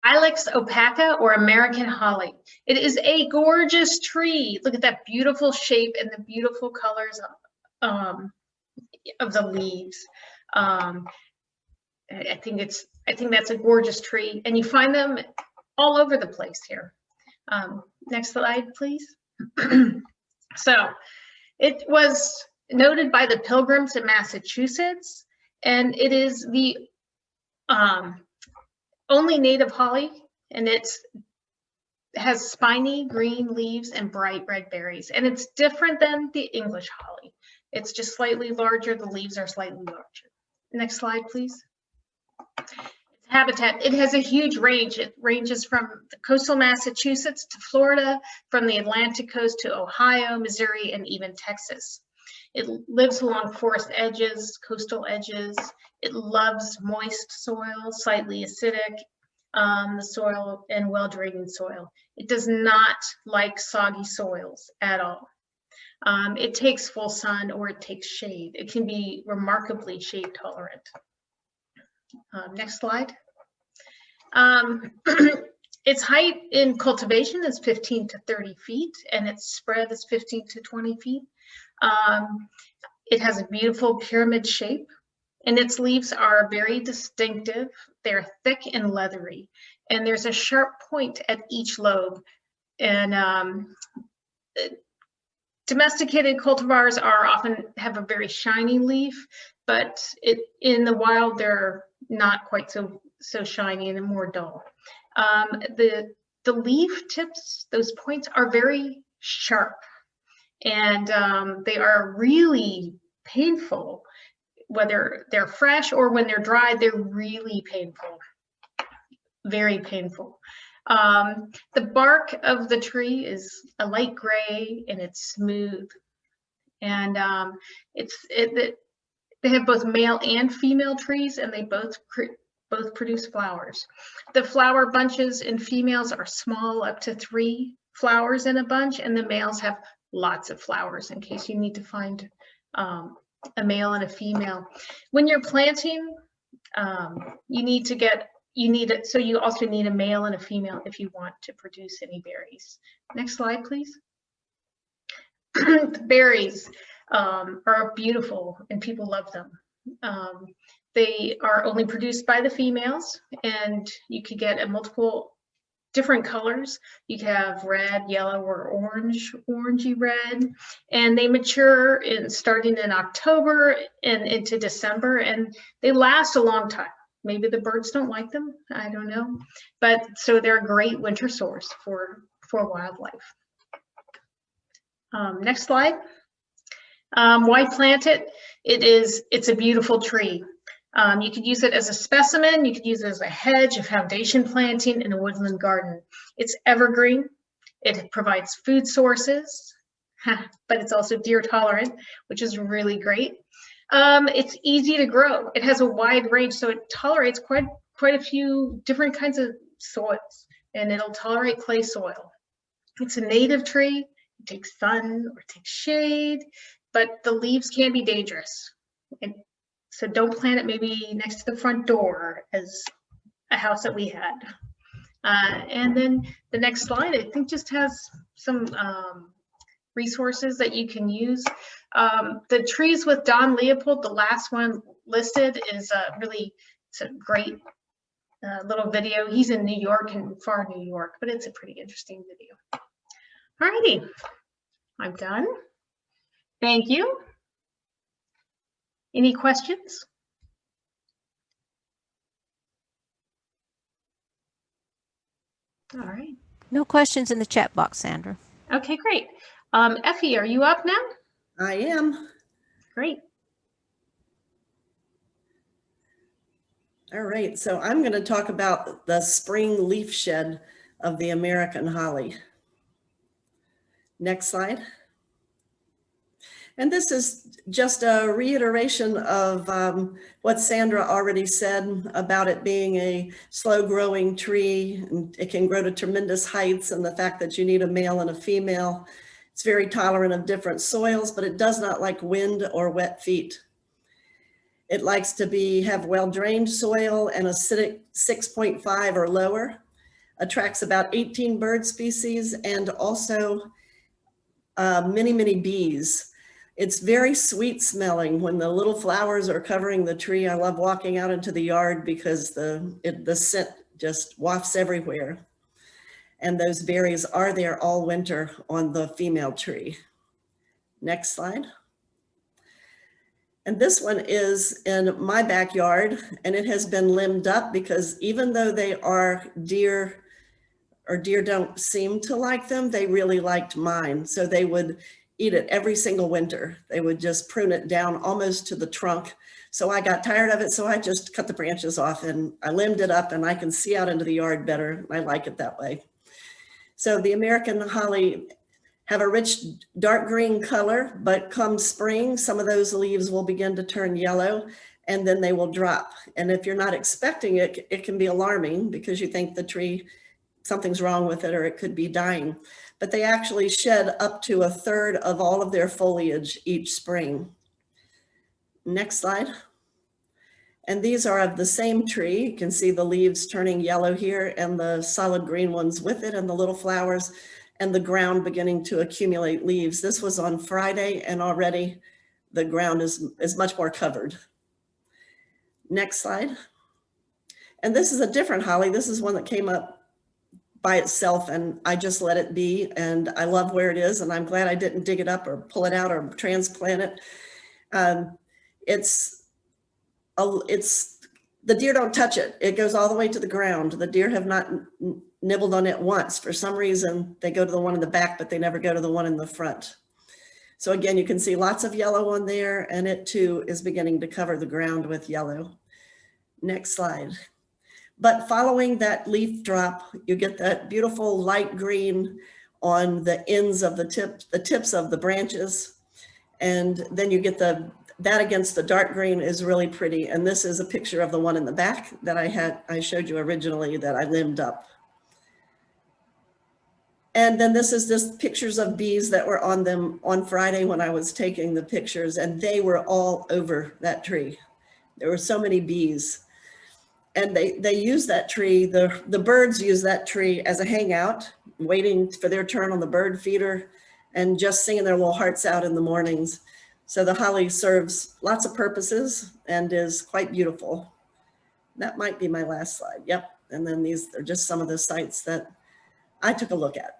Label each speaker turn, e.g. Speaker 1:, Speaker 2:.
Speaker 1: Ilex opaca or American holly. It is a gorgeous tree. Look at that beautiful shape and the beautiful colors of the leaves. I think that's a gorgeous tree, and you find them all over the place here. Next slide, please. So it was noted by the Pilgrims in Massachusetts, and it is the only native holly, and it has spiny green leaves and bright red berries, and it's different than the English holly. It's just slightly larger. The leaves are slightly larger. Next slide, please. Its habitat, it has a huge range. It ranges from the coastal Massachusetts to Florida, from the Atlantic coast to Ohio, Missouri, and even Texas. It lives along forest edges, coastal edges. It loves moist soil, slightly acidic, the soil, and well-draining soil. It does not like soggy soils at all. It takes full sun or it takes shade. It can be remarkably shade tolerant. Next slide. Its height in cultivation is 15 to 30 feet, and its spread is 15 to 20 feet. It has a beautiful pyramid shape, and its leaves are very distinctive. They're thick and leathery, and there's a sharp point at each lobe. And domesticated cultivars often have a very shiny leaf, but in the wild they're not quite so shiny and more dull. The leaf tips, those points, are very sharp, and they are really painful. Whether they're fresh or when they're dry, they're really painful, very painful. The bark of the tree is a light gray and it's smooth, and they have both male and female trees, and they both produce flowers. The flower bunches in females are small, up to 3 flowers in a bunch, and the males have lots of flowers, in case you need to find a male and a female. When you're planting, so you also need a male and a female if you want to produce any berries. Next slide, please. The berries are beautiful and people love them. They are only produced by the females, and you could get multiple different colors. You can have red, yellow, or orange, orangey red, and they mature starting in October and into December, and they last a long time. Maybe the birds don't like them, I don't know, but so they're a great winter source for wildlife. Next slide. Why plant it? It's a beautiful tree. You could use it as a specimen, you could use it as a hedge, a foundation planting in a woodland garden. It's evergreen, it provides food sources, but it's also deer tolerant, which is really great. It's easy to grow. It has a wide range, so it tolerates quite a few different kinds of soils, and it'll tolerate clay soil. It's a native tree, it takes sun or it takes shade, but the leaves can be dangerous. So don't plant it maybe next to the front door, as a house that we had. And then the next slide, I think, just has some resources that you can use. The trees with Don Leopold, the last one listed, is it's a great little video. He's in New York, and far New York, but it's a pretty interesting video. All righty, I'm done. Thank you. Any questions? All right.
Speaker 2: No questions in the chat box, Sandra.
Speaker 1: Okay, great. Effie, are you up now?
Speaker 3: I am.
Speaker 1: Great.
Speaker 3: All right, so I'm going to talk about the spring leaf shed of the American holly. Next slide. And this is just a reiteration of what Sandra already said about it being a slow growing tree, and it can grow to tremendous heights, and the fact that you need a male and a female. It's very tolerant of different soils, but it does not like wind or wet feet. It likes to have well-drained soil and acidic 6.5 or lower. attracts about 18 bird species and also many bees. It's very sweet smelling when the little flowers are covering the tree. I love walking out into the yard because the scent just wafts everywhere. And those berries are there all winter on the female tree. Next slide. And this one is in my backyard, and it has been limbed up because even though they are deer, or deer don't seem to like them, they really liked mine. So they would eat it every single winter. They would just prune it down almost to the trunk. So I got tired of it, so I just cut the branches off and I limbed it up, and I can see out into the yard better. I like it that way. So the American holly have a rich dark green color, but come spring, some of those leaves will begin to turn yellow and then they will drop. And if you're not expecting it, it can be alarming because you think the tree, something's wrong with it or it could be dying. But they actually shed up to 1/3 of all of their foliage each spring. Next slide. And these are of the same tree. You can see the leaves turning yellow here and the solid green ones with it and the little flowers and the ground beginning to accumulate leaves. This was on Friday and already the ground is much more covered. Next slide. And this is a different holly. This is one that came up by itself and I just let it be, and I love where it is, and I'm glad I didn't dig it up or pull it out or transplant it. The deer don't touch it. It goes all the way to the ground. The deer have not nibbled on it once. For some reason, they go to the one in the back, but they never go to the one in the front. So again, you can see lots of yellow on there, and it too is beginning to cover the ground with yellow. Next slide. But following that leaf drop, you get that beautiful light green on the ends of the tips of the branches. And then you get that against the dark green is really pretty. And this is a picture of the one in the back that I showed you originally that I limbed up. And then this is just pictures of bees that were on them on Friday when I was taking the pictures, and they were all over that tree. There were so many bees. And they use that tree, the birds use that tree as a hangout, waiting for their turn on the bird feeder and just singing their little hearts out in the mornings. So the holly serves lots of purposes and is quite beautiful. That might be my last slide. Yep. And then these are just some of the sites that I took a look at.